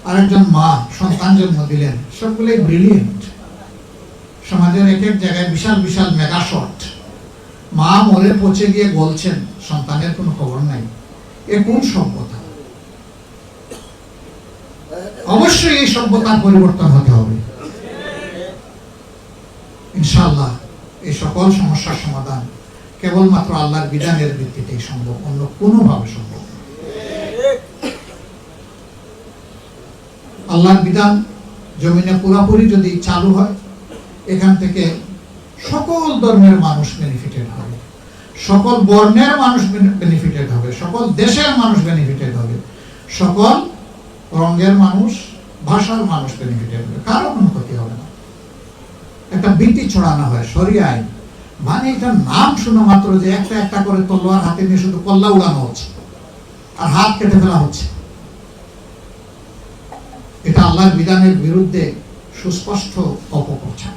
আরেকজন মা সন্তান জন্ম দিলেন, সবগুলোই ব্রিলিয়েন্ট। সমাজের এক এক জায়গায় বিশাল বিশাল মেগা শট। মা মরে পচে গিয়ে বলছেন, সন্তানের কোনো খবর নাই। এ কোন সভ্যতা? অবশ্যই এই সভ্যতার পরিবর্তন হতে হবে ইনশাআল্লাহ। এই সকল সমস্যার সমাধান কেবলমাত্র আল্লাহর বিধানের ভিত্তিতেই সম্ভব, অন্য কোনোভাবে সম্ভব না। আল্লাহর বিধান জমিনে পুরোপুরি যদি চালু হয়, এখান থেকে সকল ধর্মের মানুষ বেনিফিটেড হবে, সকল বর্ণের মানুষ বেনিফিটেড হবে, সকল দেশের মানুষ বেনিফিটেড হবে, সকল রঙের মানুষ, ভাষার মানুষ বেনিফিটেড হবে, কারো কোনো ক্ষতি হবে না। একটা বিটি ছড়ানো হয় শরিয়া আইন, মানে এটা নাম শোনা মাত্র যে একটা একটা করে তলোয়ার হাতে নিয়ে শুধু কল্লা উড়ানো হচ্ছে আর হাত কেটে ফেলা হচ্ছে। এটা আল্লাহর বিধানের বিরুদ্ধে সুস্পষ্ট অপপ্রচার।